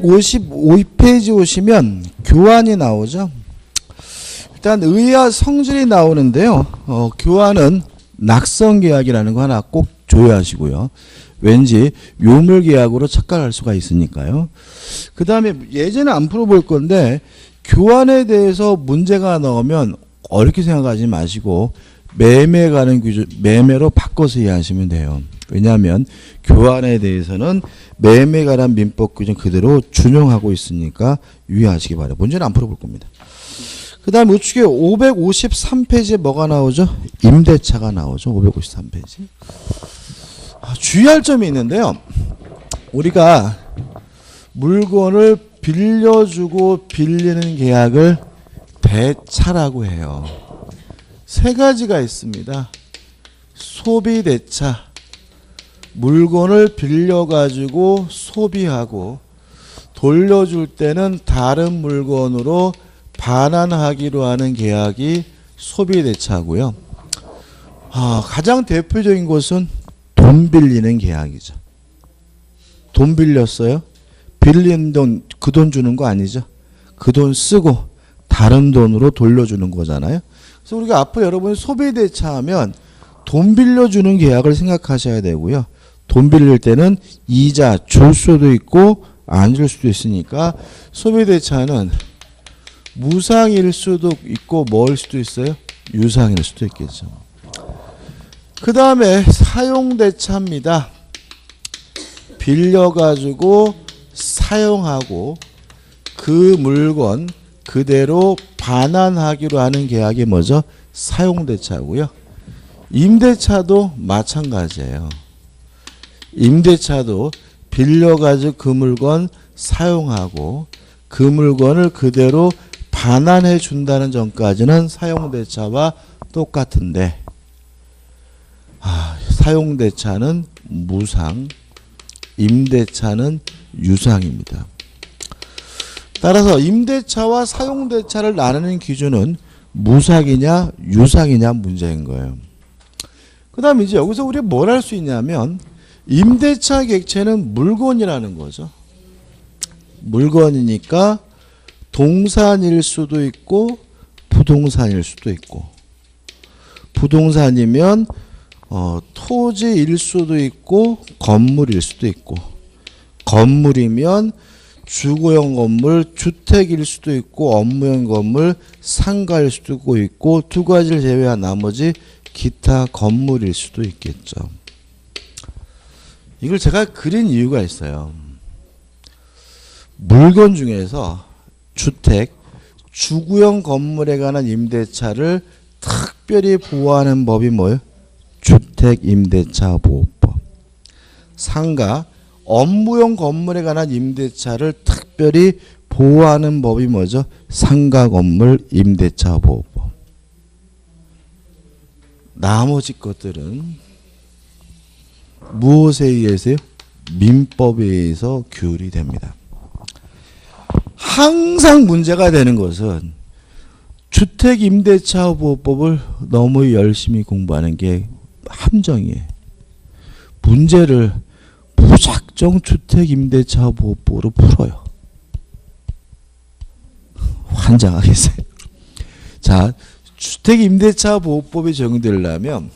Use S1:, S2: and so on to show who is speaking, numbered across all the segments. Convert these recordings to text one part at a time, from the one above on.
S1: 255페이지 오시면 교환이 나오죠. 일단 의하 성질이 나오는데요. 교환은 낙성계약이라는 거 하나 꼭 조회하시고요. 왠지 요물계약으로 착각할 수가 있으니까요. 그 다음에 예제는 안 풀어볼 건데 교환에 대해서 문제가 나오면 어렵게 생각하지 마시고 매매 가는 규정, 매매로 바꿔서 이해하시면 돼요. 왜냐하면 교환에 대해서는 매매 관한 민법 규정 그대로 준용하고 있으니까 유의하시기 바랍니다. 문제는 안 풀어볼 겁니다. 그 다음 우측에 553페이지에 뭐가 나오죠? 임대차가 나오죠. 553페이지. 주의할 점이 있는데요. 우리가 물건을 빌려주고 빌리는 계약을 대차라고 해요. 세 가지가 있습니다. 소비대차, 물건을 빌려가지고 소비하고 돌려줄 때는 다른 물건으로 반환하기로 하는 계약이 소비대차고요. 가장 대표적인 것은 돈 빌리는 계약이죠. 돈 빌렸어요? 빌린 돈, 그 돈 주는 거 아니죠? 그 돈 쓰고 다른 돈으로 돌려주는 거잖아요. 그래서 우리가 앞으로 여러분이 소비대차 하면 돈 빌려주는 계약을 생각하셔야 되고요. 돈 빌릴 때는 이자 줄 수도 있고 안 줄 수도 있으니까 소비대차는 무상일 수도 있고 뭐일 수도 있어요? 유상일 수도 있겠죠. 그 다음에 사용대차입니다. 빌려가지고 사용하고 그 물건 그대로 반환하기로 하는 계약이 뭐죠? 사용대차고요. 임대차도 마찬가지예요. 임대차도 빌려가지고 그 물건 사용하고 그 물건을 그대로 반환해 준다는 점까지는 사용대차와 똑같은데 사용대차는 무상, 임대차는 유상입니다. 따라서 임대차와 사용대차를 나누는 기준은 무상이냐 유상이냐 문제인 거예요. 그 다음 이제 여기서 우리가 뭘 할 수 있냐면 임대차 객체는 물건이라는 거죠. 물건이니까 동산일 수도 있고 부동산일 수도 있고 부동산이면 토지일 수도 있고 건물일 수도 있고 건물이면 주거용 건물 주택일 수도 있고 업무용 건물 상가일 수도 있고 두 가지를 제외한 나머지 기타 건물일 수도 있겠죠. 이걸 제가 그린 이유가 있어요. 물건 중에서 주택, 주거용 건물에 관한 임대차를 특별히 보호하는 법이 뭐예요? 주택임대차보호법. 상가, 업무용 건물에 관한 임대차를 특별히 보호하는 법이 뭐죠? 상가건물 임대차보호법. 나머지 것들은 무엇에 의해서요? 민법에 의해서 규율이 됩니다. 항상 문제가 되는 것은 주택임대차보호법을 너무 열심히 공부하는 게 함정이에요. 문제를 무작정 주택임대차보호법으로 풀어요. 환장하겠어요. 자, 주택임대차보호법이 적용되려면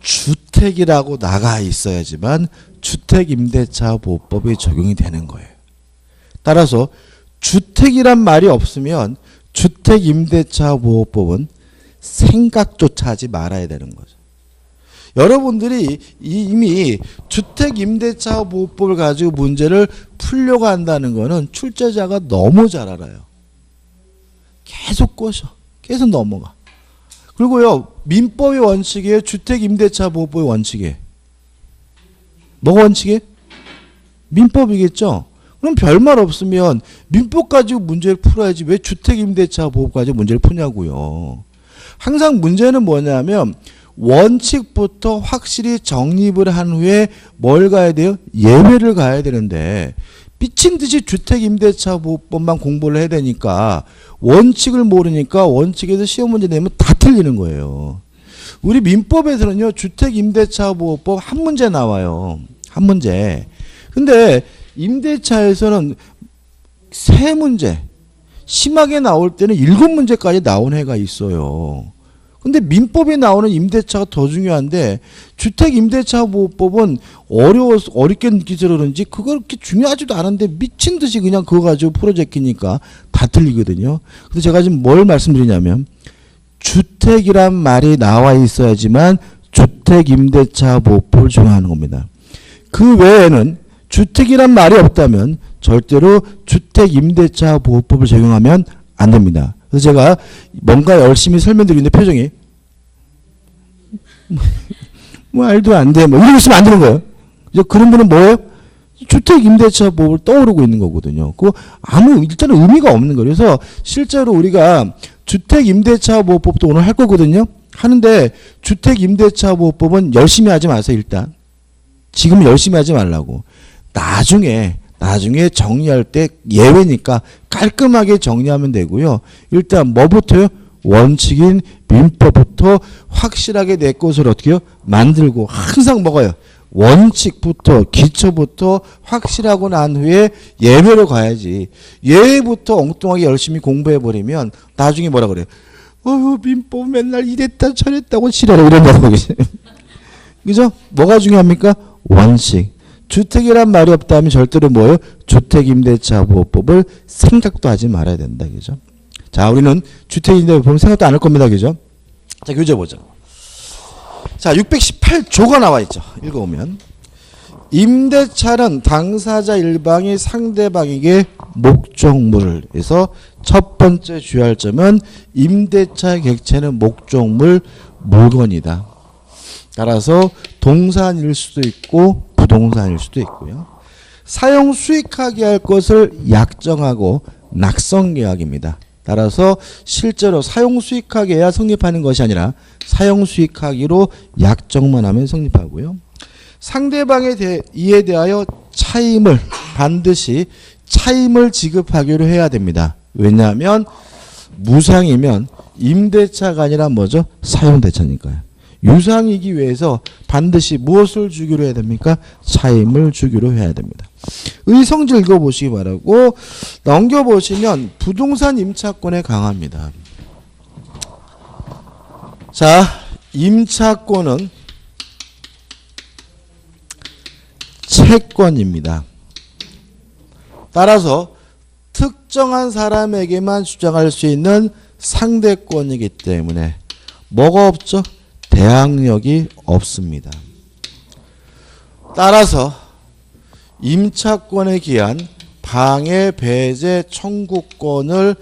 S1: 주택이라고 나가 있어야지만 주택임대차보호법이 적용이 되는 거예요. 따라서 주택이란 말이 없으면 주택임대차보호법은 생각조차 하지 말아야 되는 거죠. 여러분들이 이미 주택임대차보호법을 가지고 문제를 풀려고 한다는 것은 출제자가 너무 잘 알아요. 계속 꼬셔. 계속 넘어가. 그리고요, 민법의 원칙이에요. 주택임대차보호법의 원칙이에요. 뭐가 원칙이에요? 민법이겠죠? 그럼 별말 없으면 민법 가지고 문제를 풀어야지 왜 주택임대차보호법 가지고 문제를 푸냐고요. 항상 문제는 뭐냐면 원칙부터 확실히 정립을 한 후에 뭘 가야 돼요? 예외를 가야 되는데 미친 듯이 주택임대차보호법만 공부를 해야 되니까 원칙을 모르니까 원칙에서 시험 문제 내면 다 틀리는 거예요. 우리 민법에서는요, 주택임대차보호법 한 문제 나와요. 한 문제. 근데 임대차에서는 세 문제, 심하게 나올 때는 7문제까지 나온 해가 있어요. 근데 민법에 나오는 임대차가 더 중요한데 주택임대차보호법은 어렵게 느끼셔서 그런지 그거 그렇게 중요하지도 않은데 미친 듯이 그냥 그거 가지고 프로젝트니까 다 틀리거든요. 그래서 제가 지금 뭘 말씀드리냐면 주택이란 말이 나와 있어야지만 주택임대차보호법을 적용하는 겁니다. 그 외에는 주택이란 말이 없다면 절대로 주택임대차보호법을 적용하면 안 됩니다. 그래서 제가 뭔가 열심히 설명드리는데 표정이 뭐 알도 안 돼. 뭐 이러고 있으면 안 되는 거예요. 이제 그런 분은 뭐예요? 주택임대차보호를 떠오르고 있는 거거든요. 그거 일단은 의미가 없는 거예요. 그래서 실제로 우리가 주택임대차보호법도 오늘 할 거거든요. 하는데 주택임대차보호법은 열심히 하지 마세요. 일단 지금 열심히 하지 말라고. 나중에 정리할 때 예외니까 깔끔하게 정리하면 되고요. 일단 뭐부터요? 원칙인 민법부터 확실하게 내 것을 어떻게 해요? 만들고 항상 먹어요. 원칙부터 기초부터 확실하고 난 후에 예외로 가야지. 예외부터 엉뚱하게 열심히 공부해버리면 나중에 뭐라 그래요? 민법 맨날 이랬다 저랬다고 지랄해 이런다고. 그죠? 뭐가 중요합니까? 원칙. 주택이란 말이 없다면 절대로 뭐예요? 주택임대차보호법을 생각도 하지 말아야 된다. 그죠? 자, 우리는 주택임대차보호법 생각도 안 할 겁니다. 그죠? 자, 교재 보죠. 자, 618조가 나와 있죠. 읽어보면. 임대차는 당사자 일방이 상대방에게 목적물을 해서 첫 번째 주의할 점은 임대차 객체는 목적물 물건이다. 따라서 동산일 수도 있고 부동산일 수도 있고요. 사용 수익하게 할 것을 약정하고 낙성계약입니다. 따라서 실제로 사용 수익하게 해야 성립하는 것이 아니라 사용 수익하기로 약정만 하면 성립하고요. 상대방에 이에 대하여 반드시 차임을 지급하기로 해야 됩니다. 왜냐하면 무상이면 임대차가 아니라 뭐죠? 사용대차니까요. 유상이기 위해서 반드시 무엇을 주기로 해야 됩니까? 차임을 주기로 해야 됩니다. 의성질 읽어보시기 바라고 넘겨보시면 부동산 임차권에 강합니다. 자, 임차권은 채권입니다. 따라서 특정한 사람에게만 주장할 수 있는 상대권이기 때문에 뭐가 없죠? 대항력이 없습니다. 따라서 임차권에 기한 방해, 배제, 청구권을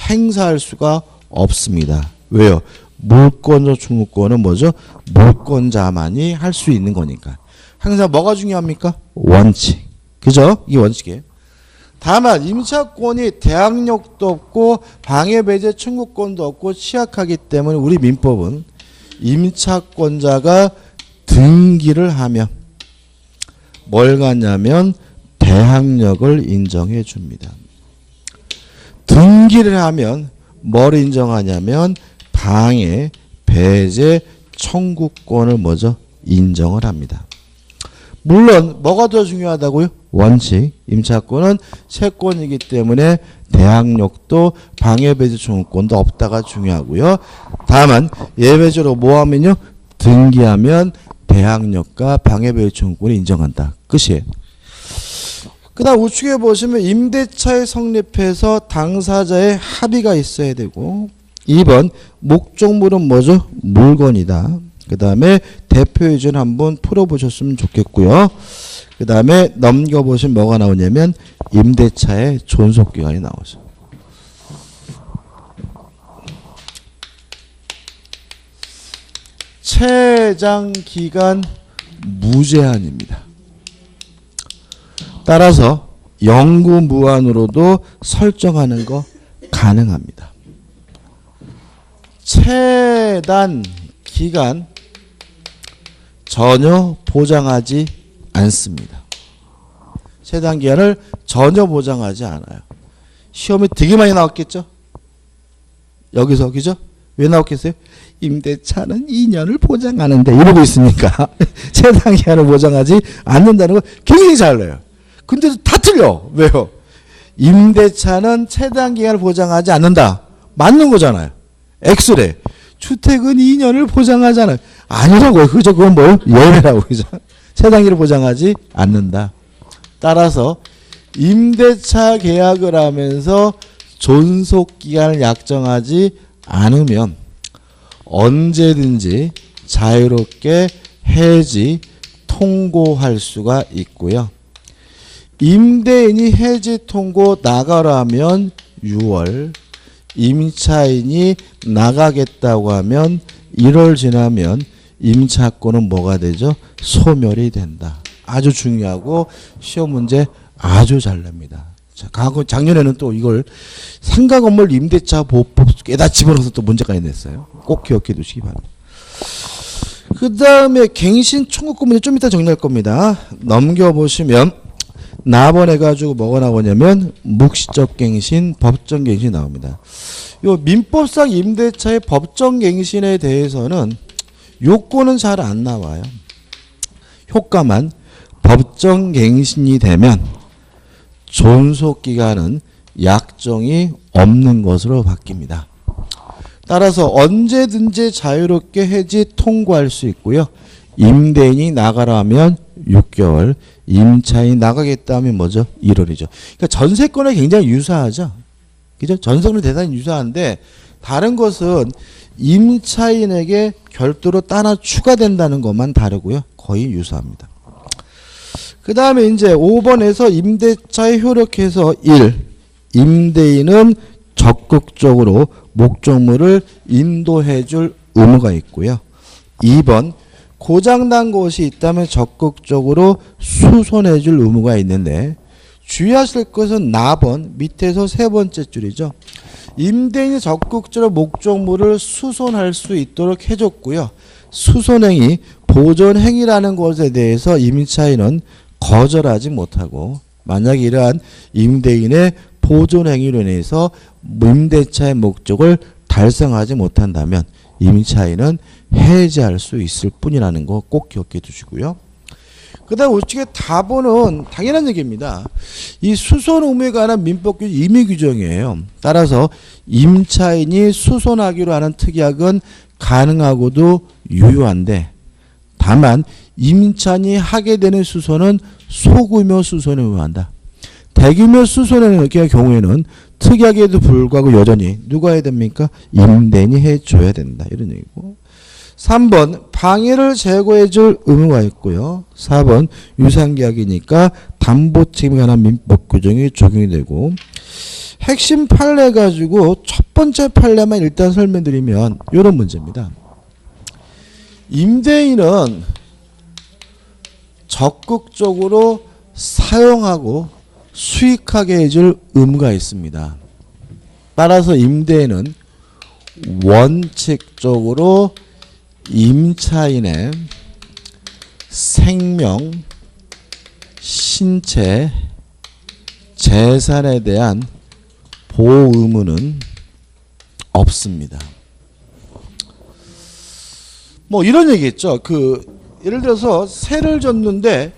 S1: 행사할 수가 없습니다. 왜요? 물권자 청구권은 뭐죠? 물권자만이 할 수 있는 거니까. 항상 뭐가 중요합니까? 원칙. 그죠? 이 원칙이에요. 다만 임차권이 대항력도 없고 방해, 배제, 청구권도 없고 취약하기 때문에 우리 민법은 임차권자가 등기를 하면 뭘 갖냐면 대항력을 인정해 줍니다. 등기를 하면 뭘 인정하냐면 방해, 배제, 청구권을 뭐죠? 인정을 합니다. 물론 뭐가 더 중요하다고요? 원칙. 임차권은 채권이기 때문에 대항력도 방해, 배제, 청구권도 없다가 중요하고요. 다만 예외적으로 뭐 하면요? 등기하면 대항력과 방해, 배제, 청구권을 인정한다. 끝이에요. 그 다음 우측에 보시면 임대차에 성립해서 당사자의 합의가 있어야 되고 2번 목적물은 뭐죠? 물건이다. 그 다음에 대표 이전 한번 풀어보셨으면 좋겠고요. 그 다음에 넘겨보시면 뭐가 나오냐면 임대차의 존속기간이 나오죠. 최장기간 무제한입니다. 따라서 영구무한으로도 설정하는 거 가능합니다. 최단 기간 전혀 보장하지 않습니다. 최단 기간을 전혀 보장하지 않아요. 시험에 되게 많이 나왔겠죠? 여기서 그죠? 왜 나왔겠어요? 임대차는 2년을 보장하는데 이러고 있으니까 최단 기간을 보장하지 않는다는 거 굉장히 잘 알아요. 근데도 다 틀려. 왜요? 임대차는 최단 기간을 보장하지 않는다. 맞는 거잖아요. X래. 주택은 2년을 보장하잖아요. 아니라고요. 그죠? 그건 뭘? 예외라고. 그죠? 최단 기간을 보장하지 않는다. 따라서 임대차 계약을 하면서 존속 기간을 약정하지 않으면 언제든지 자유롭게 해지 통고할 수가 있고요. 임대인이 해지 통고 나가라면 6월, 임차인이 나가겠다고 하면 1월 지나면 임차권은 뭐가 되죠? 소멸이 된다. 아주 중요하고 시험 문제 아주 잘 냅니다. 자, 작년에는 또 이걸 상가건물 임대차 보호법 깨다 집어넣어서 또 문제까지 냈어요. 꼭 기억해 두시기 바랍니다. 그 다음에 갱신 청구권 문제 좀 이따 정리할 겁니다. 넘겨보시면 나번해가지고 뭐가 나오냐면 묵시적 갱신, 법정 갱신이 나옵니다. 요 민법상 임대차의 법정 갱신에 대해서는 요건은 잘 안 나와요. 효과만 법정 갱신이 되면 존속기간은 약정이 없는 것으로 바뀝니다. 따라서 언제든지 자유롭게 해지 통고할 수 있고요. 임대인이 나가라 하면 6개월, 임차인이 나가겠다 하면 뭐죠? 1월이죠. 그러니까 전세권에 굉장히 유사하죠. 그죠? 전세권은 대단히 유사한데 다른 것은 임차인에게 별도로 따라 추가된다는 것만 다르고요. 거의 유사합니다. 그 다음에 이제 5번에서 임대차에 효력해서 1. 임대인은 적극적으로 목적물을 인도해 줄 의무가 있고요. 2번 고장난 것이 있다면 적극적으로 수선해 줄 의무가 있는데 주의하실 것은 나번 밑에서 세 번째 줄이죠. 임대인이 적극적으로 목적물을 수선할 수 있도록 해줬고요. 수선행위, 보존행위라는 것에 대해서 임차인은 거절하지 못하고 만약 이러한 임대인의 보존행위로 인해서 임대차의 목적을 달성하지 못한다면 임차인은 해지할 수 있을 뿐이라는 거 꼭 기억해 두시고요. 그 다음 우측에 답은 당연한 얘기입니다. 이 수선 의무에 관한 민법규 임의 규정이에요. 따라서 임차인이 수선하기로 하는 특약은 가능하고도 유효한데 다만 임차인이 하게 되는 수선은 소규모 수선에 의한다. 대규모 수선의 경우에는 특약에도 불구하고 여전히 누가 해야 됩니까? 임대인이 해줘야 된다. 이런 얘기고. 3번 방해를 제거해 줄 의무가 있고요. 4번 유상계약이니까 담보 책임에 관한 민법 규정이 적용이 되고 핵심 판례 가지고 첫 번째 판례만 일단 설명드리면 이런 문제입니다. 임대인은 적극적으로 사용하고 수익하게 해줄 의무가 있습니다. 따라서 임대인은 원칙적으로 임차인의 생명, 신체, 재산에 대한 보호 의무는 없습니다. 뭐 이런 얘기겠죠. 예를 들어서 세를 졌는데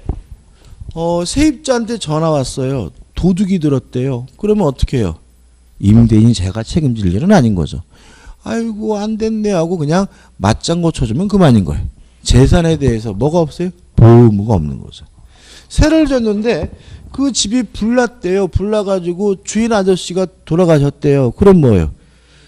S1: 세입자한테 전화 왔어요. 도둑이 들었대요. 그러면 어떻게 해요? 임대인이 제가 책임질 일은 아닌 거죠. 아이고 안 됐네 하고 그냥 맞장구 쳐주면 그만인 거예요. 재산에 대해서 뭐가 없어요? 보호 의무가 없는 거죠. 세를 졌는데 그 집이 불났대요. 불나가지고 주인 아저씨가 돌아가셨대요. 그럼 뭐예요?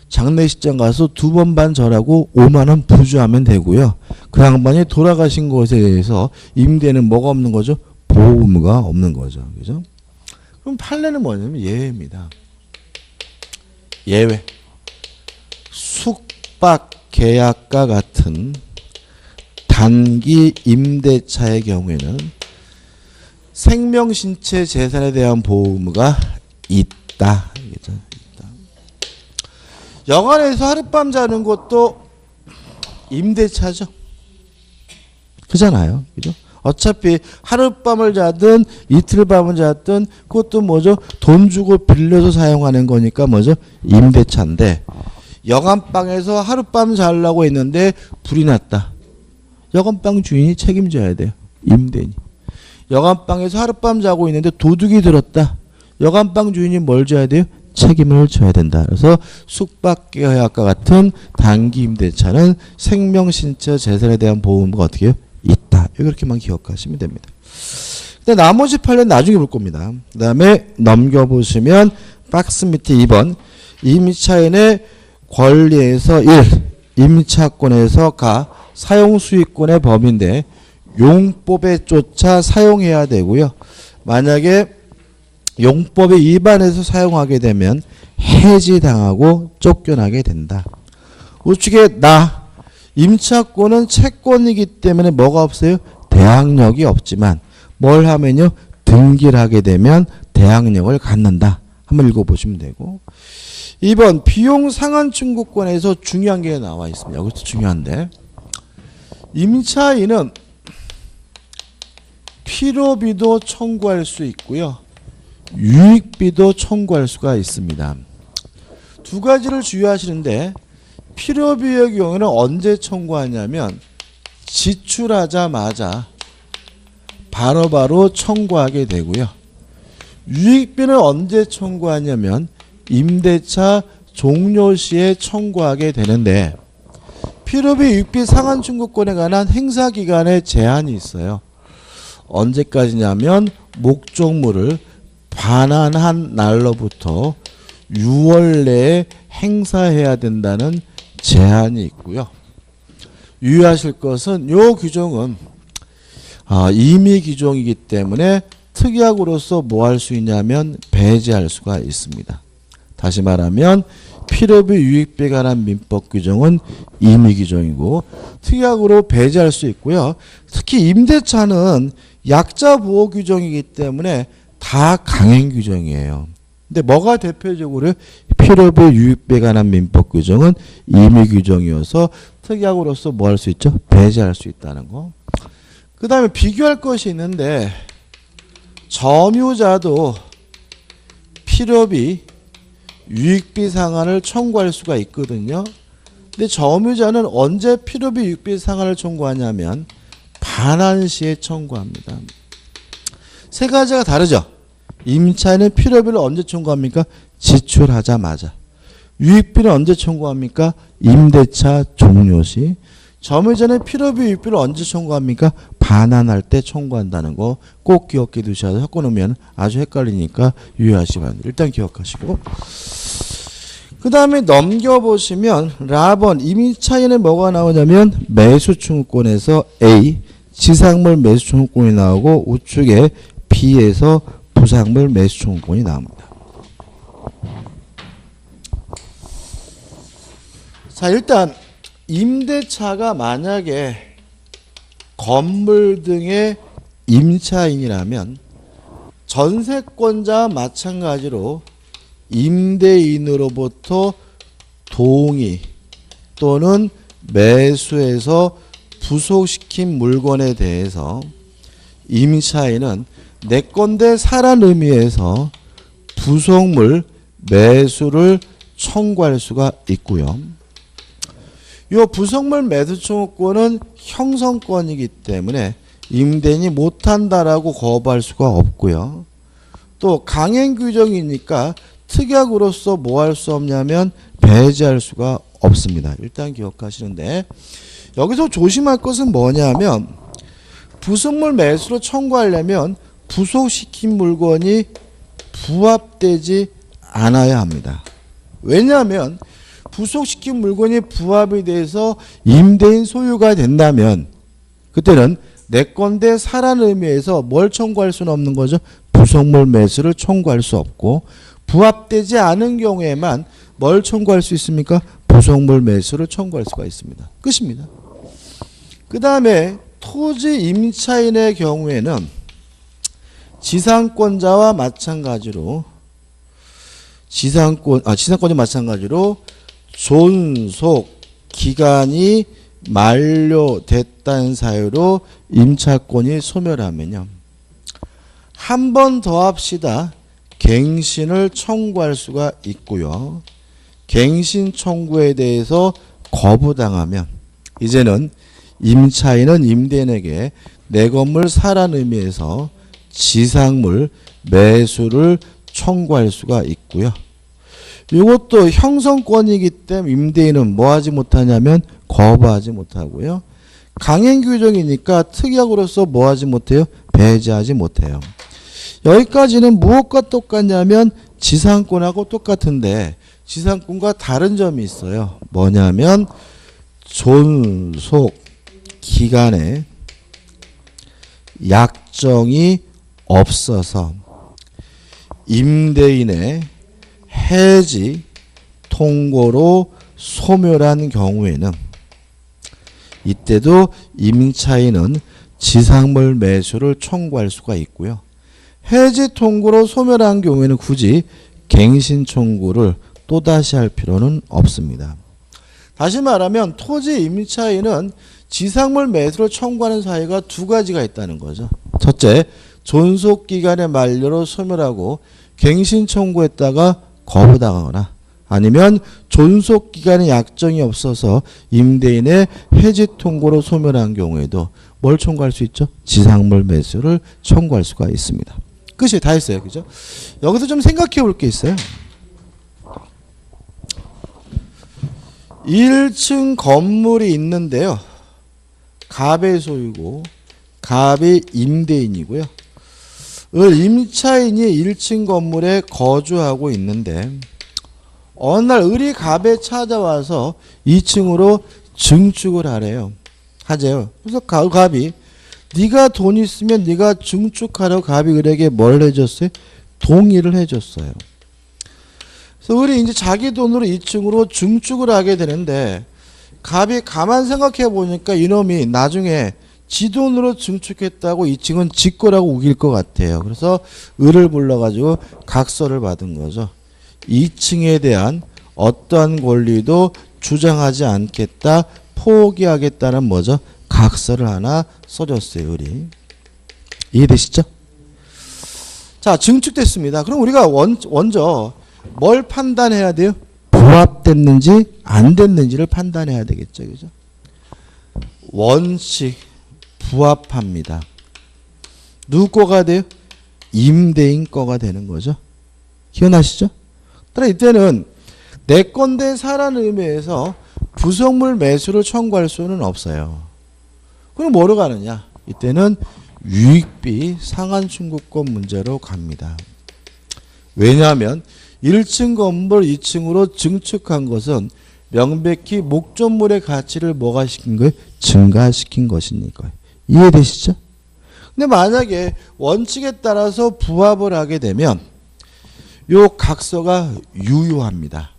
S1: 장례식장 가서 2번 반 절하고 5만 원 부주하면 되고요. 그 양반이 돌아가신 것에 대해서 임대는 뭐가 없는 거죠? 보호 의무가 없는 거죠. 그죠? 그럼 판례는 뭐냐면 예외입니다. 예외. 숙박 계약과 같은 단기 임대차의 경우에는 생명, 신체, 재산에 대한 보호 의무가 있다. 그죠? 영안에서 하룻밤 자는 것도 임대차죠. 그잖아요. 그죠? 어차피 하룻밤을 자든 이틀밤을 자든 그것도 뭐죠? 돈 주고 빌려서 사용하는 거니까 뭐죠? 임대차인데 여간방에서 하룻밤 자려고 했는데 불이 났다. 여간방 주인이 책임져야 돼요. 임대인이. 여간방에서 하룻밤 자고 있는데 도둑이 들었다. 여간방 주인이 뭘 져야 돼요? 책임을 져야 된다. 그래서 숙박계약과 같은 단기 임대차는 생명신체 재산에 대한 보험가 어떻게 해요? 있다. 이렇게만 기억하시면 됩니다. 근데 나머지 판례는 나중에 볼 겁니다. 그 다음에 넘겨보시면 박스 밑에 2번 임차인의 권리에서 1. 임차권에서 가 사용수익권의 범위인데 용법에 쫓아 사용해야 되고요. 만약에 용법에 위반해서 사용하게 되면 해지당하고 쫓겨나게 된다. 우측에 나 임차권은 채권이기 때문에 뭐가 없어요? 대항력이 없지만 뭘 하면요? 등기를 하게 되면 대항력을 갖는다. 한번 읽어보시면 되고 2번 비용 상한 청구권에서 중요한 게 나와 있습니다. 여기서 중요한데 임차인은 필요비도 청구할 수 있고요. 유익비도 청구할 수가 있습니다. 두 가지를 주의하시는데 필요비의 경우는 언제 청구하냐면 지출하자마자 바로바로 청구하게 되고요. 유익비는 언제 청구하냐면 임대차 종료 시에 청구하게 되는데 필요비 유익비 상한 청구권에 관한 행사 기간에 제한이 있어요. 언제까지냐면 목적물을 반환한 날로부터 6월 내에 행사해야 된다는 제한이 있고요. 유의하실 것은 이 규정은 임의 규정이기 때문에 특약으로서 뭐 할 수 있냐면 배제할 수가 있습니다. 다시 말하면 필요비 유익비에 관한 민법 규정은 임의 규정이고 특약으로 배제할 수 있고요. 특히 임대차는 약자 보호 규정이기 때문에 다 강행 규정이에요. 근데 뭐가 대표적으로 필요비 유익비에 관한 민법 규정은 임의 규정이어서 특약으로서 뭐 할 수 있죠? 배제할 수 있다는 거. 그 다음에 비교할 것이 있는데 점유자도 필요비 유익비 상한을 청구할 수가 있거든요. 근데 점유자는 언제 필요비 유익비 상한을 청구하냐면 반환 시에 청구합니다. 세 가지가 다르죠. 임차인은 필요비를 언제 청구합니까? 지출하자마자. 유익비는 언제 청구합니까? 임대차 종료 시. 점유자는 필요비 유익비를 언제 청구합니까? 반환할 때 청구한다는 거 꼭 기억해 두셔서 섞어놓으면 아주 헷갈리니까 유의하시기 바랍니다. 일단 기억하시고 그 다음에 넘겨보시면 라번 임차인에 뭐가 나오냐면 매수 청구권에서 A 지상물 매수 청구권이 나오고 우측에 B에서 부상물 매수 청구권이 나옵니다. 자 일단 임대차가 만약에 건물 등의 임차인이라면 전세권자와 마찬가지로 임대인으로부터 동의 또는 매수해서 부속시킨 물건에 대해서 임차인은 내 건데 사란 의미에서 부속물 매수를 청구할 수가 있고요. 이 부속물 매수 청구권은 형성권이기 때문에 임대인이 못한다라고 거부할 수가 없고요. 또 강행 규정이니까 특약으로서 뭐 할 수 없냐면 배제할 수가 없습니다. 일단 기억하시는데 여기서 조심할 것은 뭐냐면 부속물 매수로 청구하려면 부속시킨 물건이 부합되지 않아야 합니다. 왜냐하면 부속시킨 물건이 부합이 돼서 임대인 소유가 된다면 그때는 내 건데 사란 의미에서 뭘 청구할 수는 없는 거죠. 부속물 매수를 청구할 수 없고 부합되지 않은 경우에만 뭘 청구할 수 있습니까? 부속물 매수를 청구할 수가 있습니다. 끝입니다. 그 다음에 토지 임차인의 경우에는 지상권자와 마찬가지로 지상권이 마찬가지로 존속 기간이 만료됐다는 사유로 임차권이 소멸하면요. 한 번 더 합시다. 갱신을 청구할 수가 있고요. 갱신 청구에 대해서 거부당하면 이제는 임차인은 임대인에게 내 건물 사라는 의미에서 지상물 매수를 청구할 수가 있고요. 이것도 형성권이기 때문에 임대인은 뭐 하지 못하냐면 거부하지 못하고요. 강행 규정이니까 특약으로서 뭐 하지 못해요? 배제하지 못해요. 여기까지는 무엇과 똑같냐면 지상권하고 똑같은데 지상권과 다른 점이 있어요. 뭐냐면 존속 기간에 약정이 없어서 임대인의 해지 통고로 소멸한 경우에는 이때도 임차인은 지상물 매수를 청구할 수가 있고요. 해지 통고로 소멸한 경우에는 굳이 갱신 청구를 또다시 할 필요는 없습니다. 다시 말하면 토지 임차인은 지상물 매수를 청구하는 사유가 두 가지가 있다는 거죠. 첫째, 존속기간의 만료로 소멸하고 갱신 청구했다가 거부당하거나 아니면 존속기간의 약정이 없어서 임대인의 해지 통고로 소멸한 경우에도 뭘 청구할 수 있죠? 지상물 매수를 청구할 수가 있습니다. 끝이 다 했어요. 그죠? 여기서 좀 생각해 볼 게 있어요. 1층 건물이 있는데요. 갑의 소유고 갑이 임대인이고요. 임차인이 1층 건물에 거주하고 있는데 어느 날 을이 갑에 찾아와서 2층으로 증축을 하래요. 하재요. 그래서 갑이 네가 돈 있으면 네가 증축하라고 갑이 을에게 뭘 해줬어요? 동의를 해줬어요. 그래서 을이 이제 자기 돈으로 2층으로 증축을 하게 되는데 갑이 가만 생각해 보니까 이놈이 나중에 지 돈으로 증축했다고 2층은 지 거라고 우길 것 같아요. 그래서 을을 불러가지고 각서를 받은 거죠. 2층에 대한 어떠한 권리도 주장하지 않겠다, 포기하겠다는 뭐죠? 각서를 하나 써줬어요. 을이. 이해되시죠? 자, 증축됐습니다. 그럼 우리가 먼저 뭘 판단해야 돼요? 부합됐는지 안 됐는지를 판단해야 되겠죠. 그죠? 원칙 부합합니다. 누구 거가 돼요? 임대인 거가 되는 거죠. 기억나시죠? 따라 이때는 내 건데 사라는 의미에서 부속물 매수를 청구할 수는 없어요. 그럼 뭐로 가느냐? 이때는 유익비 상한 청구권 문제로 갑니다. 왜냐하면 1층 건물 2층으로 증축한 것은 명백히 목적물의 가치를 뭐가 시킨 거예요? 증가시킨 것이니까요. 이해되시죠? 근데 만약에 원칙에 따라서 부합을 하게 되면 요 각서가 유효합니다.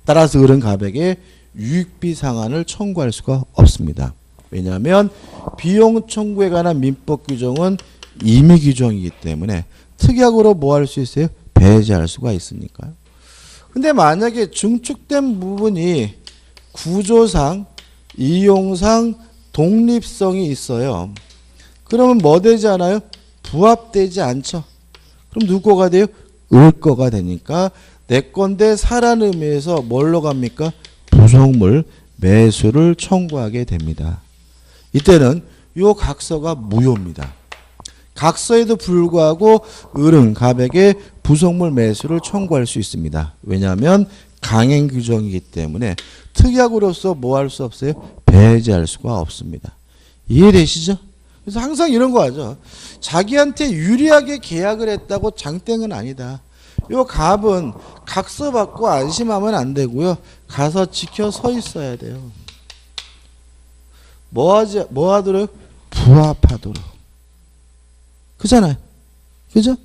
S1: 따라서 을은 갑에게 유익비 상한을 청구할 수가 없습니다. 왜냐하면 비용 청구에 관한 민법 규정은 임의 규정이기 때문에 특약으로 뭐 할 수 있어요? 배제할 수가 있으니까요. 근데 만약에 증축된 부분이 구조상, 이용상 독립성이 있어요. 그러면 뭐 되지 않아요? 부합되지 않죠. 그럼 누구 거가 돼요? 을 거가 되니까 내 건데 사라는 의미에서 뭘로 갑니까? 부속물 매수를 청구하게 됩니다. 이때는 요 각서가 무효입니다. 각서에도 불구하고 을은 갑에게 부속물 매수를 청구할 수 있습니다. 왜냐하면 강행 규정이기 때문에 특약으로서 뭐 할 수 없어요? 배제할 수가 없습니다. 이해되시죠? 그래서 항상 이런 거 하죠. 자기한테 유리하게 계약을 했다고 장땡은 아니다. 요 갑은 각서 받고 안심하면 안 되고요. 가서 지켜 서 있어야 돼요. 뭐 하도록? 부합하도록. 그잖아요. 그죠?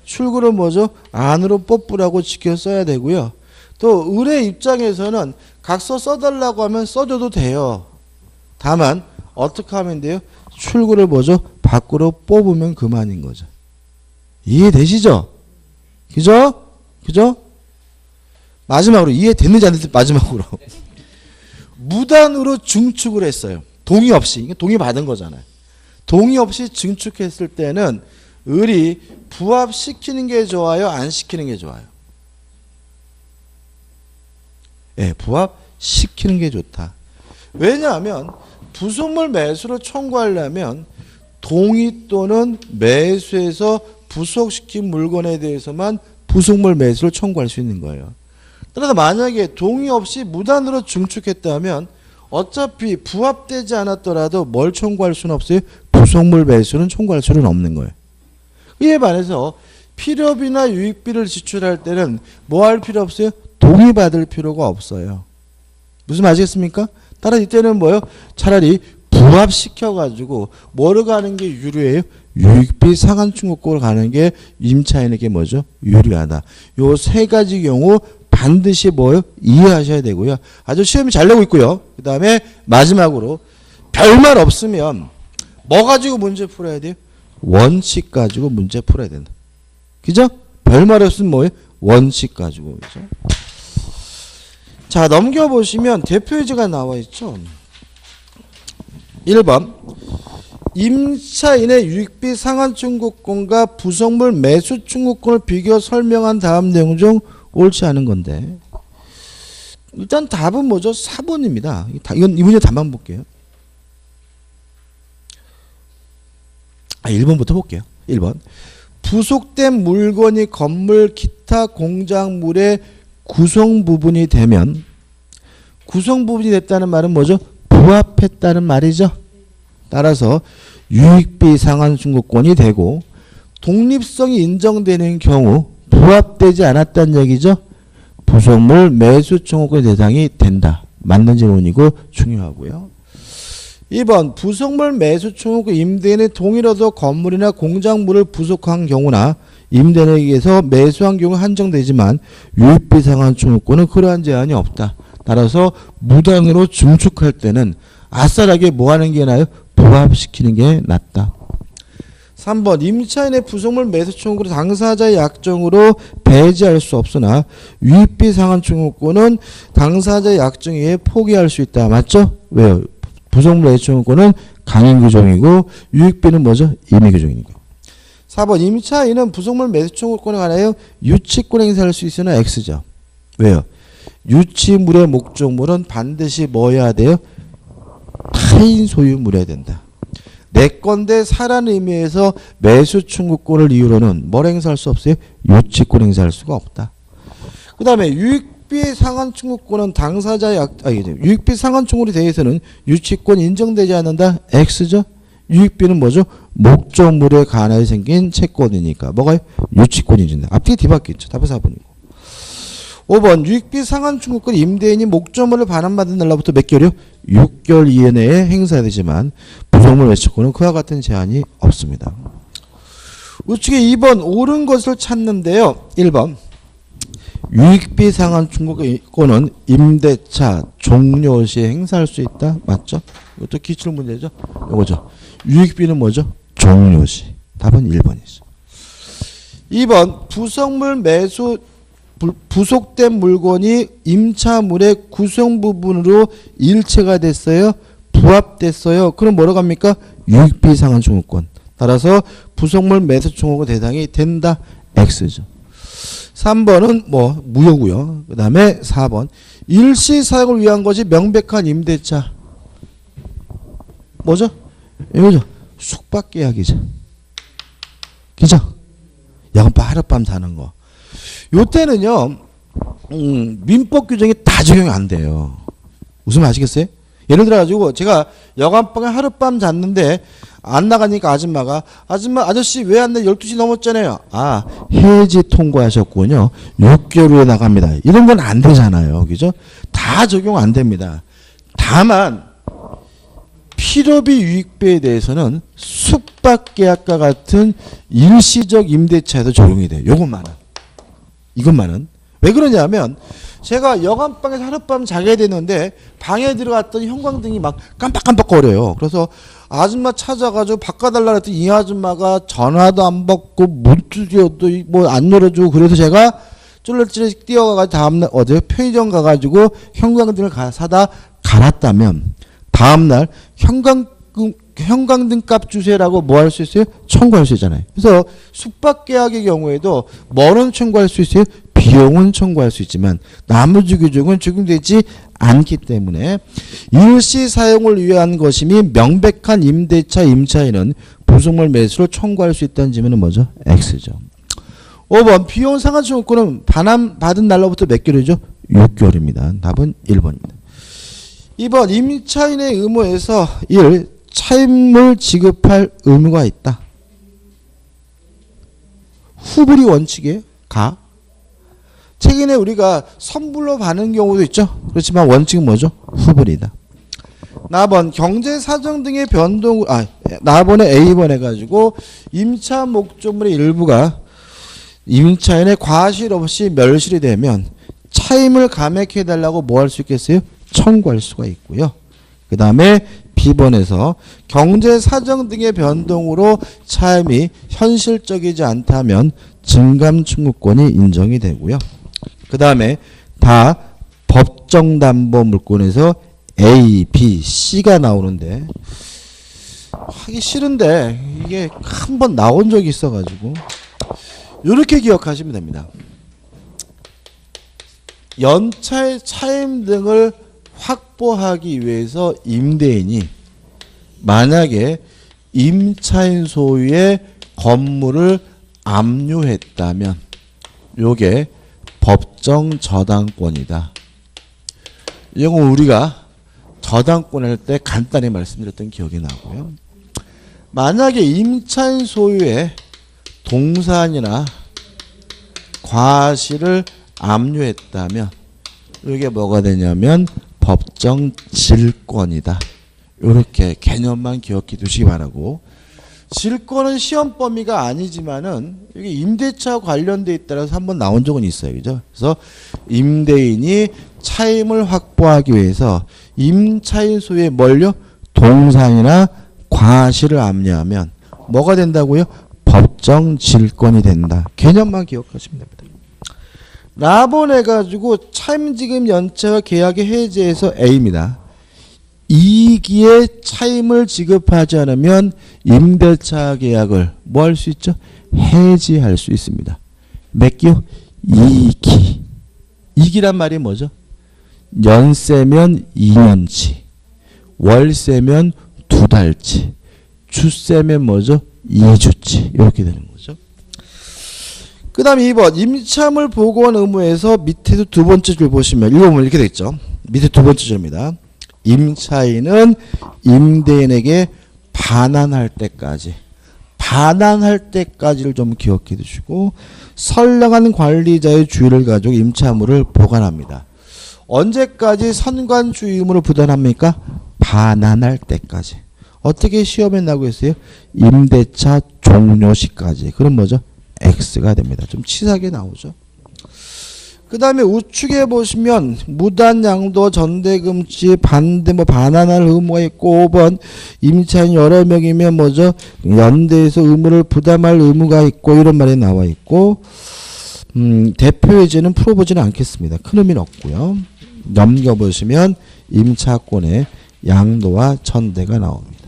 S1: 출구를 뭐죠? 안으로 뽑으라고 지켜 써야 되고요. 또 을의 입장에서는 각서 써달라고 하면 써줘도 돼요. 다만 어떻게 하면 돼요? 출구를 뭐죠? 밖으로 뽑으면 그만인 거죠. 이해되시죠? 그죠? 그죠? 마지막으로 이해됐는지 안 됐는지 마지막으로 무단으로 증축을 했어요. 동의 없이. 이게 동의 받은 거잖아요. 동의 없이 증축했을 때는 을이 부합시키는 게 좋아요? 안 시키는 게 좋아요? 예, 부합시키는 게 좋다. 왜냐하면 부속물 매수를 청구하려면 동의 또는 매수해서 부속시킨 물건에 대해서만 부속물 매수를 청구할 수 있는 거예요. 따라서 만약에 동의 없이 무단으로 증축했다면 어차피 부합되지 않았더라도 뭘 청구할 수는 없어요? 부속물 매수는 청구할 수는 없는 거예요. 이에 반해서 필요비나 유익비를 지출할 때는 뭐 할 필요 없어요? 동의받을 필요가 없어요. 무슨 말이겠습니까? 따라 이때는 뭐예요? 차라리 부합시켜가지고 뭐를 가는 게 유리해요? 유익비 상한 충족권을 가는 게 임차인에게 뭐죠? 유리하다. 요 세 가지 경우 반드시 뭐요? 이해하셔야 되고요. 아주 시험이 잘 나오고 있고요. 그 다음에 마지막으로 별말 없으면 뭐 가지고 문제 풀어야 돼요? 원칙 가지고 문제 풀어야 된다. 그죠? 별말 없으면 뭐예요? 원칙 가지고. 그죠? 자, 넘겨보시면 대표 예제가 나와 있죠. 1번. 임차인의 유익비 상한 청구권과 부속물 매수 청구권을 비교 설명한 다음 내용 중 옳지 않은 건데. 일단 답은 뭐죠? 4번입니다. 이건 이 문제 답만 볼게요. 1번부터 볼게요. 1번. 부속된 물건이 건물 기타 공작물의 구성 부분이 되면 구성 부분이 됐다는 말은 뭐죠? 부합했다는 말이죠. 따라서 유익비 상한 청구권이 되고 독립성이 인정되는 경우 부합되지 않았다는 얘기죠. 부속물 매수 청구권 대상이 된다. 맞는 질문이고 중요하고요. 2번 부속물 매수 청구권 임대인의 동의로도 건물이나 공작물을 부속한 경우나 임대인에게서 매수한 경우 한정되지만 유익비 상한 청구권은 그러한 제한이 없다. 따라서 무단으로 증축할 때는 아싸라게 뭐 하는 게 나아요? 부합시키는 게 낫다. 3번 임차인의 부속물 매수 청구를 당사자의 약정으로 배제할 수 없으나 유익비 상한 청구권은 당사자의 약정에 의해 포기할 수 있다. 맞죠? 왜요? 부속물 매수 청구권은 강행 규정이고 유익비는 뭐죠? 임의 규정이니까. 4번 임차인은 부속물 매수 청구권에 관하여 유치권 행사할 수 있으나 X죠. 왜요? 유치물의 목적물은 반드시 뭐 해야 돼요? 타인 소유물이어야 된다. 내 건데 사라는 의미에서 매수 청구권을 이유로는 뭘 행사할 수 없어요? 유치권 행사할 수가 없다. 그 다음에 유익비 상한 청구권은 당사자의 유익비 상한 청구에 대해서는 유치권 인정되지 않는다. X죠. 유익비는 뭐죠? 목적물에 관하여 생긴 채권이니까 뭐가요? 유치권이 인정된다. 앞뒤 뒤바뀌었죠. 답은 4번이고. 5번 유익비 상한 청구권 임대인이 목적물을 반환받은 날로부터 몇 개월이요? 6개월 이내에 행사해야 되지만 부속물 매수권은 그와 같은 제한이 없습니다. 우측에 2번 옳은 것을 찾는데요. 1번 유익비 상한 청구권은 임대차 종료 시에 행사할 수 있다. 맞죠? 이것도 기출 문제죠. 이거죠. 유익비는 뭐죠? 종료 시. 답은 1번이죠. 2번 부속물 매수 부속된 물건이 임차물의 구성 부분으로 일체가 됐어요. 부합됐어요. 그럼 뭐라고 합니까? 유익비 상한 청구권. 따라서 부속물 매수 청구권 대상이 된다. X죠. 3번은 뭐 무효고요. 그 다음에 4번 일시 사용을 위한 것이 명백한 임대차. 뭐죠? 이거죠. 숙박계약이죠. 그죠? 야간밤 하룻밤 자는 거. 요때는요, 민법 규정이 다 적용이 안 돼요. 무슨 아시겠어요? 예를 들어가지고 제가 여간방에 하룻밤 잤는데 안 나가니까 아저씨 왜 안 나? 12시 넘었잖아요. 아, 해지 통과하셨군요. 6개월 후에 나갑니다. 이런 건 안 되잖아요. 그죠? 다 적용 안 됩니다. 다만 필요비 유익비에 대해서는 숙박계약과 같은 일시적 임대차에도 적용이 돼요. 이것만은. 왜 그러냐면 제가 여간방에서 하룻밤 자게 되는데 방에 들어갔더니 형광등이 막 깜빡깜빡거려요. 그래서 아줌마 찾아가지고 바꿔달라 했더니 이 아줌마가 전화도 안 받고 문두리도 뭐 안 열어주고 그래서 제가 쫄래쫄래 뛰어가가지고 다음날 어제 편의점 가가지고 형광등을 사다 갈았다면 다음날 형광등 값 주세요라고 뭐 할 수 있어요? 청구할 수 있잖아요. 그래서 숙박계약의 경우에도 뭐는 청구할 수 있어요? 비용은 청구할 수 있지만 나머지 규정은 적용되지 않기 때문에 일시 사용을 위한 것이니 명백한 임대차 임차인은 부속물 매수를 청구할 수 있다는 질문은 뭐죠? X죠. 5번 비용 상한 청구권은 받은 날로부터 몇 개월이죠? 6개월입니다. 답은 1번입니다. 2번 임차인의 의무에서 1. 차임을 지급할 의무가 있다. 후불이 원칙이에요. 가. 최근에 우리가 선불로 받는 경우도 있죠. 그렇지만 원칙은 뭐죠? 후불이다. 나번 경제 사정 등의 변동 나번에 A번 해가지고 임차 목적물의 일부가 임차인의 과실 없이 멸실이 되면 차임을 감액해달라고 뭐 할 수 있겠어요? 청구할 수가 있고요. 그 다음에 B번에서 경제 사정 등의 변동으로 차임이 현실적이지 않다면 증감 청구권이 인정이 되고요. 그 다음에 다 법정담보 물권에서 A, B, C가 나오는데 하기 싫은데 이게 한번 나온 적이 있어가지고 이렇게 기억하시면 됩니다. 연차의 차임 등을 확보하기 위해서 임대인이 만약에 임차인 소유의 건물을 압류했다면 요게 법정 저당권이다. 이건 우리가 저당권 할 때 간단히 말씀드렸던 기억이 나고요. 만약에 임차인 소유의 동산이나 과실을 압류했다면 이게 뭐가 되냐면 법정 질권이다. 이렇게 개념만 기억해 두시기 바라고. 질권은 시험 범위가 아니지만은 이게 임대차 관련돼 있다라서 한번 나온 적은 있어요. 그죠? 그래서 임대인이 차임을 확보하기 위해서 임차인 소유의 뭘요? 동산이나 과실을 압류하면 뭐가 된다고요? 법정 질권이 된다. 개념만 기억하시면 됩니다. 라본 해가지고 차임지급 연체와 계약의 해제에서 A입니다. 2기에 차임을 지급하지 않으면 임대차 계약을 뭐 할 수 있죠? 해지할 수 있습니다. 몇 기요? 2기. 2기란 말이 뭐죠? 연세면 2년치, 월세면 2달치, 주세면 뭐죠? 2주치. 이렇게 되는 거죠. 그 다음에 2번 임차물 보고원 의무에서 밑에도 두 번째 줄 보시면 읽어보면 이렇게 되겠죠. 밑에 두 번째 줄입니다. 임차인은 임대인에게 반환할 때까지를 좀 기억해 두시고 선량한 관리자의 주의를 가지고 임차물을 보관합니다. 언제까지 선관주의 의무를 부담합니까? 반환할 때까지. 어떻게 시험에 나오고 있어요? 임대차 종료 시까지. 그럼 뭐죠? X가 됩니다. 좀 치사하게 나오죠. 그 다음에 우측에 보시면 무단 양도 전대금지 반대 반환할 의무가 있고 5번 임차인 여러 명이면 뭐죠? 연대에서 의무를 부담할 의무가 있고 이런 말이 나와 있고 대표이제는 풀어보지는 않겠습니다. 큰 의미는 없고요. 넘겨보시면 임차권의 양도와 전대가 나옵니다.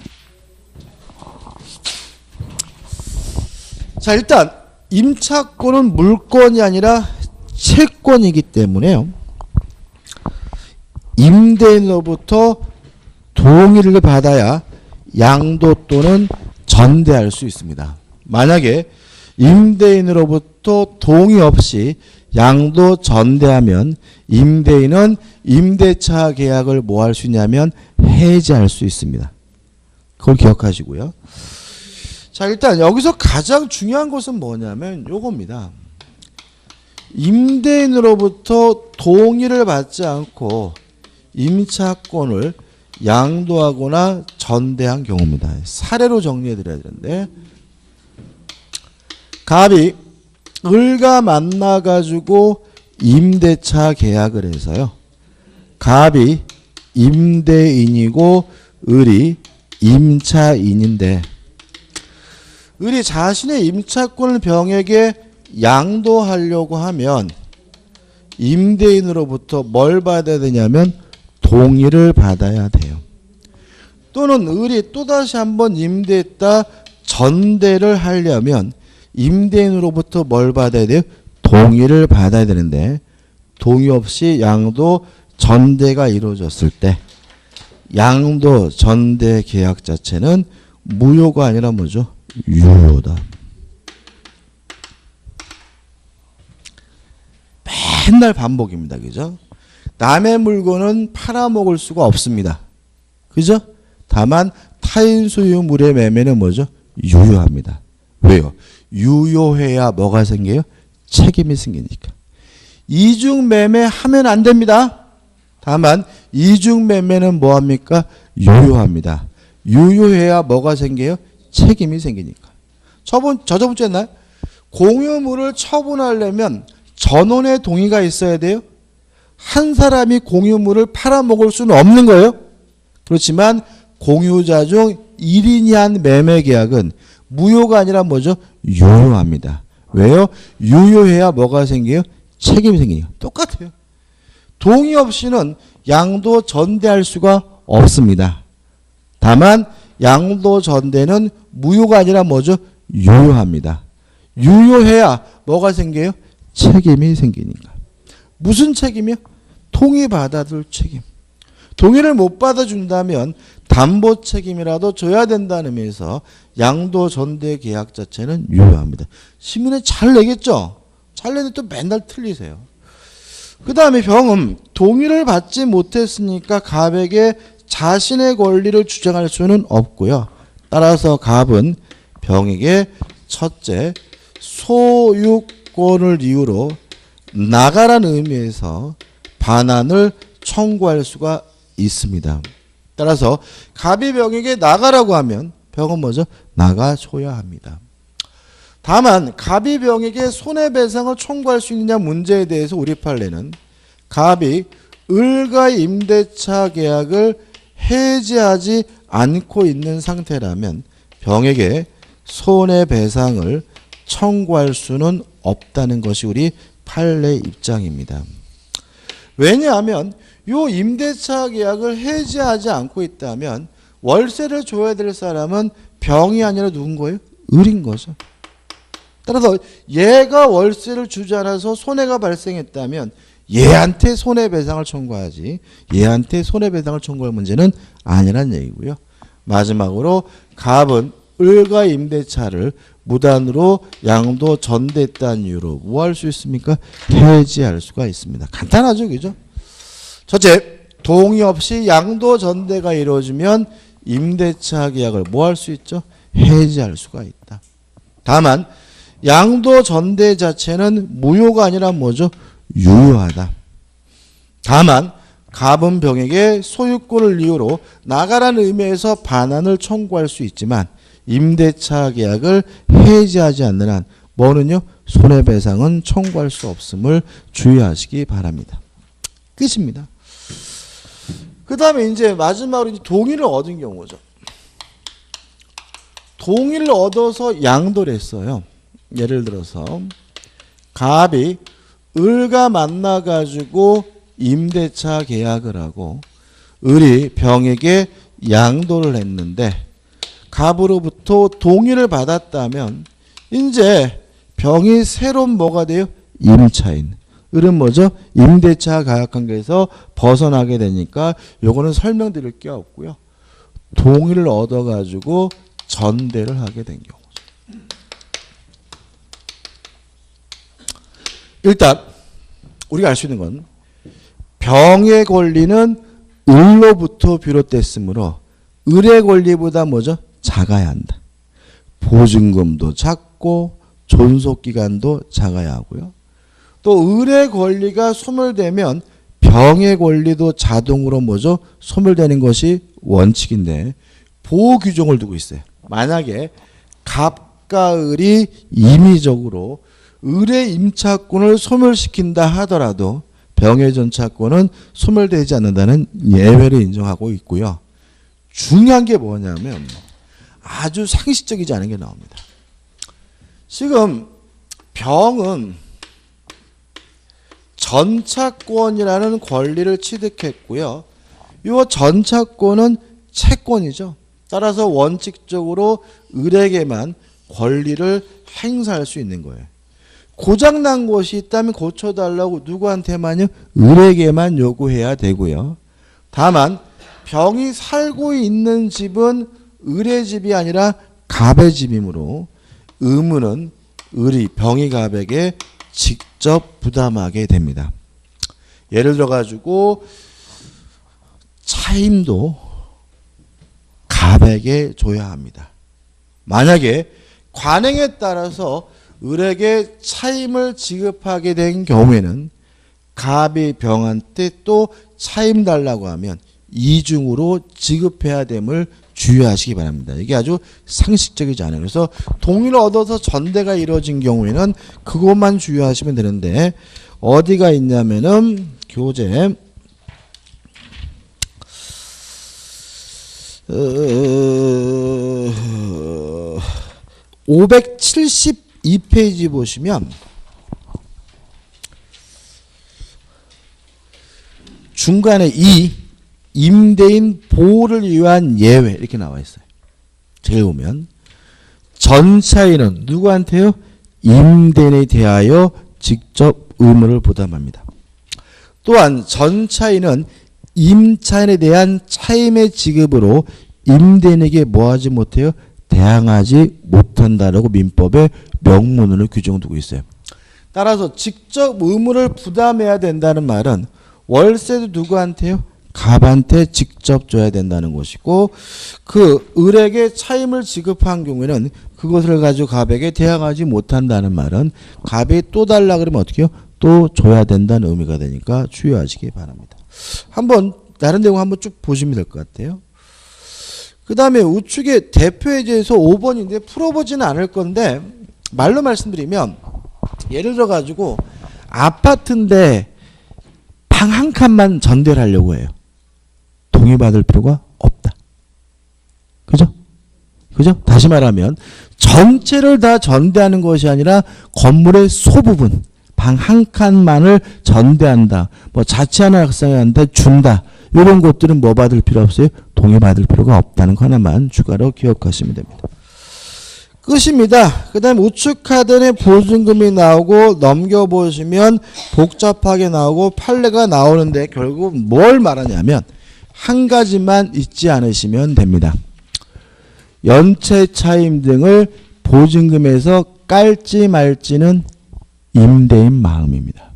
S1: 자, 일단 임차권은 물권이 아니라 채권이기 때문에요. 임대인으로부터 동의를 받아야 양도 또는 전대할 수 있습니다. 만약에 임대인으로부터 동의 없이 양도 전대하면 임대인은 임대차 계약을 뭐 할 수 있냐면 해지할 수 있습니다. 그걸 기억하시고요. 자, 일단 여기서 가장 중요한 것은 뭐냐면 요겁니다. 임대인으로부터 동의를 받지 않고 임차권을 양도하거나 전대한 경우입니다. 사례로 정리해 드려야 되는데 갑이 을과 만나 가지고 임대차 계약을 해서요. 갑이 임대인이고 을이 임차인인데 을이 자신의 임차권을 병에게 양도하려고 하면 임대인으로부터 뭘 받아야 되냐면 동의를 받아야 돼요. 또는 을이 또다시 한번 임대했다 전대를 하려면 임대인으로부터 뭘 받아야 돼요? 동의를 받아야 되는데 동의 없이 양도 전대가 이루어졌을 때 양도 전대 계약 자체는 무효가 아니라 뭐죠? 유효다. 맨날 반복입니다. 그죠? 남의 물건은 팔아먹을 수가 없습니다. 그죠? 다만 타인 소유물의 매매는 뭐죠? 유효합니다. 왜요? 유효해야 뭐가 생겨요? 책임이 생기니까. 이중 매매하면 안 됩니다. 다만 이중 매매는 뭐합니까? 유효합니다. 유효해야 뭐가 생겨요? 책임이 생기니까. 저저번 주에 했나요? 공유물을 처분하려면 전원의 동의가 있어야 돼요. 한 사람이 공유물을 팔아먹을 수는 없는 거예요. 그렇지만 공유자 중 1인이 한 매매 계약은 무효가 아니라 뭐죠? 유효합니다. 왜요? 유효해야 뭐가 생겨요? 책임이 생겨요. 똑같아요. 동의 없이는 양도 전대할 수가 없습니다. 다만 양도 전대는 무효가 아니라 뭐죠? 유효합니다. 유효해야 뭐가 생겨요? 책임이 생기니까. 무슨 책임이요? 동의 받아줄 책임. 동의를 못 받아준다면 담보 책임이라도 져야 된다는 의미에서 양도 전대 계약 자체는 유효합니다. 시민은 잘 내겠죠? 잘 내는데 또 맨날 틀리세요. 그 다음에 병은 동의를 받지 못했으니까 갑에게 자신의 권리를 주장할 수는 없고요. 따라서 갑은 병에게 첫째, 소유권을 이유로 나가라는 의미에서 반환을 청구할 수가 있습니다. 따라서 갑이 병에게 나가라고 하면 병은 뭐죠? 나가줘야 합니다. 다만 갑이 병에게 손해배상을 청구할 수 있느냐 문제에 대해서 우리 판례는 갑이 을과 임대차 계약을 해지하지 않고 있는 상태라면 병에게 손해배상을 청구할 수는 없다는 것이 우리 판례 입장입니다. 왜냐하면 요 임대차 계약을 해지하지 않고 있다면 월세를 줘야 될 사람은 병이 아니라 누군 거예요? 을인 거죠. 따라서 얘가 월세를 주지 않아서 손해가 발생했다면 얘한테 손해배상을 청구하지 얘한테 손해배상을 청구할 문제는 아니란 얘기고요. 마지막으로 갑은 을과 임대차를 무단으로 양도 전대했다는 이유로 뭐 할 수 있습니까? 해지할 수가 있습니다. 간단하죠. 그죠? 첫째, 동의 없이 양도 전대가 이루어지면 임대차 계약을 뭐 할 수 있죠? 해지할 수가 있다. 다만 양도 전대 자체는 무효가 아니라 뭐죠? 유효하다. 다만 갑은 병에게 소유권을 이유로 나가라는 의미에서 반환을 청구할 수 있지만 임대차 계약을 해지하지 않는 한 뭐는요? 손해배상은 청구할 수 없음을 주의하시기 바랍니다. 끝입니다. 그 다음에 이제 마지막으로 이제 동의를 얻은 경우죠. 동의를 얻어서 양도를 했어요. 예를 들어서 갑이 을과 만나가지고 임대차 계약을 하고 을이 병에게 양도를 했는데 갑으로부터 동의를 받았다면 이제 병이 새로운 뭐가 돼요? 임차인. 을은 뭐죠? 임대차 계약관계에서 벗어나게 되니까 요거는 설명드릴 게 없고요. 동의를 얻어가지고 전대를 하게 된 경우죠. 일단 우리가 알 수 있는 건 병의 권리는 을로부터 비롯됐으므로 을의 권리보다 뭐죠? 작아야 한다. 보증금도 작고 존속기간도 작아야 하고요. 또 을의 권리가 소멸되면 병의 권리도 자동으로 뭐죠? 소멸되는 것이 원칙인데 보호 규정을 두고 있어요. 만약에 갑과 을이 임의적으로 을의 임차권을 소멸시킨다 하더라도 병의 전차권은 소멸되지 않는다는 예외를 인정하고 있고요. 중요한 게 뭐냐면 아주 상식적이지 않은 게 나옵니다. 지금 병은 전차권이라는 권리를 취득했고요. 이 전차권은 채권이죠. 따라서 원칙적으로 을에게만 권리를 행사할 수 있는 거예요. 고장난 것이 있다면 고쳐달라고 누구한테만요? 을에게만 요구해야 되고요. 다만 병이 살고 있는 집은 을의 집이 아니라 갑의 집이므로 의무는 을이 병이 갑에게 직접 부담하게 됩니다. 예를 들어 가지고 차임도 갑에게 줘야 합니다. 만약에 관행에 따라서 을에게 차임을 지급하게 된 경우에는 갑이 병한테 또 차임 달라고 하면 이중으로 지급해야 됨을 주의하시기 바랍니다. 이게 아주 상식적이지 않아요. 그래서 동의를 얻어서 전대가 이루어진 경우에는 그것만 주의하시면 되는데 어디가 있냐면은 교재 572페이지 보시면 중간에 이 임대인 보호를 위한 예외 이렇게 나와 있어요. 제일 보면 전차인은 누구한테요? 임대인에 대하여 직접 의무를 부담합니다. 또한 전차인은 임차인에 대한 차임의 지급으로 임대인에게 뭐하지 못해요? 대항하지 못한다라고 민법에 명문으로 규정두고 있어요. 따라서 직접 의무를 부담해야 된다는 말은 월세도 누구한테요? 갑한테 직접 줘야 된다는 것이고 그 을에게 차임을 지급한 경우에는 그것을 가지고 갑에게 대항하지 못한다는 말은 갑이 또 달라 그러면 어떻게 해요? 또 줘야 된다는 의미가 되니까 주의하시기 바랍니다. 한번 다른 내용 한번 쭉 보시면 될 것 같아요. 그 다음에 우측에 대표해제에서 5번인데 풀어보지는 않을 건데 말로 말씀드리면 예를 들어 가지고 아파트인데 방 한 칸만 전대를 하려고 해요. 동의받을 필요가 없다. 그죠? 그죠? 다시 말하면 전체를 다 전대하는 것이 아니라 건물의 소부분 방 한 칸만을 전대한다. 뭐 자취하는 학생한테 준다. 이런 것들은 뭐 받을 필요 없어요? 동의받을 필요가 없다는 거 하나만 추가로 기억하시면 됩니다. 끝입니다. 그 다음에 우측 카드에 보증금이 나오고 넘겨보시면 복잡하게 나오고 판례가 나오는데 결국 뭘 말하냐면 한 가지만 잊지 않으시면 됩니다. 연체 차임 등을 보증금에서 깔지 말지는 임대인 마음입니다.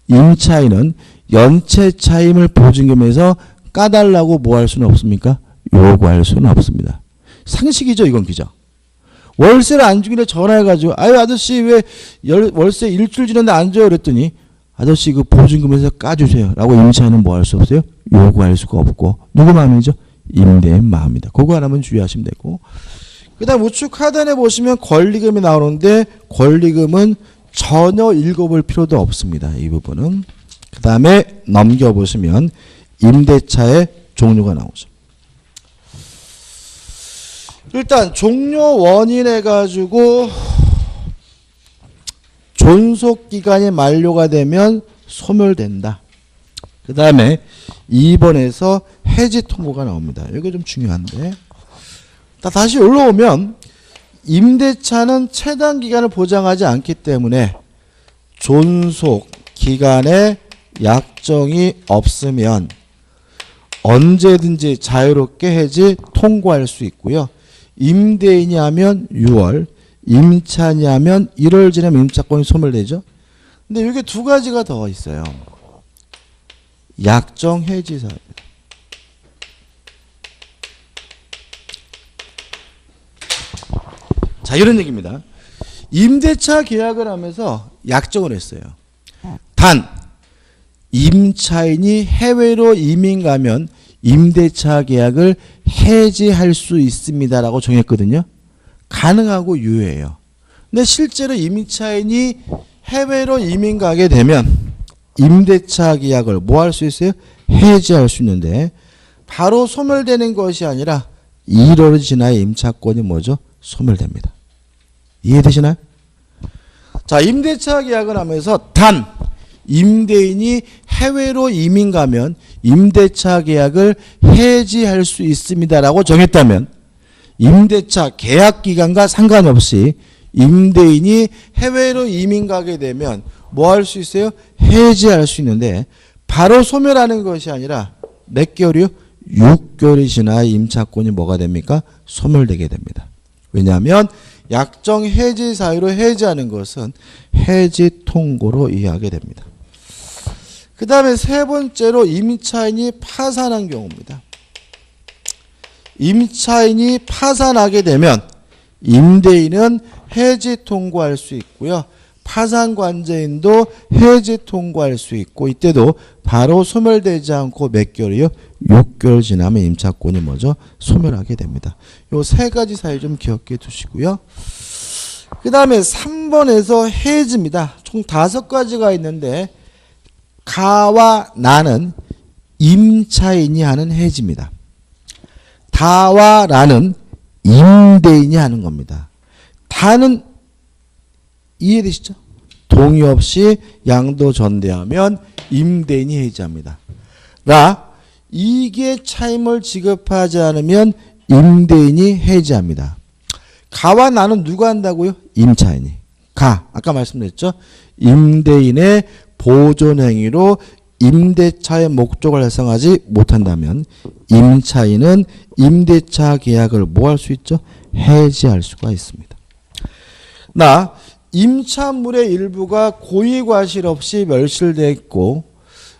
S1: 임차인은 연체 차임을 보증금에서 까달라고 뭐 할 수는 없습니까? 요구할 수는 없습니다. 상식이죠, 이건 기자. 월세를 안 주길래 전화해가지고 아유 아저씨 왜 월세 일주일 지났는데 안 줘요? 그랬더니 아저씨 그 보증금에서 까주세요 라고 임차인은 뭐 할 수 없어요? 요구할 수가 없고 누구 마음이죠? 임대인 마음입니다. 그거 하나만 주의하시면 되고 그 다음 우측 하단에 보시면 권리금이 나오는데 권리금은 전혀 읽어볼 필요도 없습니다. 이 부분은. 그 다음에 넘겨보시면 임대차의 종류가 나오죠. 일단 종료 원인 해가지고 존속기간이 만료가 되면 소멸된다. 그 다음에 2번에서 해지 통보가 나옵니다. 이게 좀 중요한데 다시 올라오면 임대차는 최단 기간을 보장하지 않기 때문에 존속 기간에 약정이 없으면 언제든지 자유롭게 해지 통고할 수 있고요. 임대인이 하면 6월, 임차인이 하면 1월 지나면 임차권이 소멸되죠. 근데 이게 두 가지가 더 있어요. 약정 해지사입니다. 자, 이런 얘기입니다. 임대차 계약을 하면서 약정을 했어요. 단 임차인이 해외로 이민 가면 임대차 계약을 해지할 수 있습니다라고 정했거든요. 가능하고 유효해요. 근데 실제로 임차인이 해외로 이민 가게 되면 임대차 계약을 뭐 할 수 있어요? 해지할 수 있는데 바로 소멸되는 것이 아니라 1월이 지나야 임차권이 뭐죠? 소멸됩니다. 이해되시나요? 자, 임대차 계약을 하면서 단 임대인이 해외로 이민 가면 임대차 계약을 해지할 수 있습니다라고 정했다면 임대차 계약 기간과 상관없이 임대인이 해외로 이민 가게 되면 뭐 할 수 있어요? 해지할 수 있는데 바로 소멸하는 것이 아니라 몇 개월이요? 6개월이 지나야 임차권이 뭐가 됩니까? 소멸되게 됩니다. 왜냐하면 약정 해지 사유로 해지하는 것은 해지 통고로 이해하게 됩니다. 그 다음에 세 번째로 임차인이 파산한 경우입니다. 임차인이 파산하게 되면 임대인은 해지 통고할 수 있고요. 파산관제인도 해지 통고할 수 있고 이때도 바로 소멸되지 않고 몇 개월이요? 6개월 지나면 임차권이 뭐죠? 소멸하게 됩니다. 요 세 가지 사유 좀 기억해 두시고요. 그 다음에 3번에서 해지입니다. 총 5가지가 있는데 가와 나는 임차인이 하는 해지입니다. 다와 라는 임대인이 하는 겁니다. 다는 이해되시죠? 동의 없이 양도 전대하면 임대인이 해지합니다. 라 이익의 차임을 지급하지 않으면 임대인이 해지합니다. 가와 나는 누가 한다고요? 임차인이. 가 아까 말씀드렸죠? 임대인의 보존행위로 임대차의 목적을 달성하지 못한다면 임차인은 임대차 계약을 뭐 할 수 있죠? 해지할 수가 있습니다. 나 임차물의 일부가 고의과실 없이 멸실됐고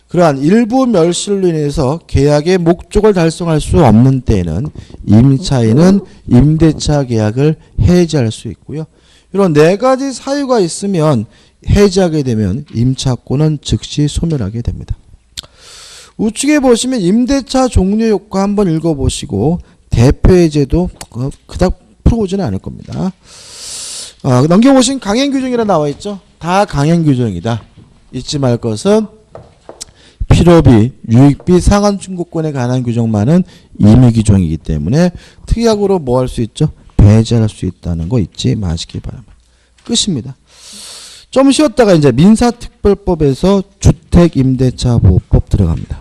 S1: 그러한 일부 멸실로 인해서 계약의 목적을 달성할 수 없는 때에는 임차인은 임대차 계약을 해지할 수 있고요. 이런 4가지 사유가 있으면 해지하게 되면 임차권은 즉시 소멸하게 됩니다. 우측에 보시면 임대차 종료 효과 한번 읽어보시고 대표해제도 그닥 풀어오지는 않을 겁니다. 넘겨보신 강행규정이라 나와있죠. 다 강행규정이다. 잊지 말 것은 필요비, 유익비, 상환충고권에 관한 규정만은 임의규정이기 때문에 특약으로 뭐 할 수 있죠? 배제할 수 있다는 거 잊지 마시기 바랍니다. 끝입니다. 좀 쉬었다가 이제 민사특별법에서 주택임대차보호법 들어갑니다.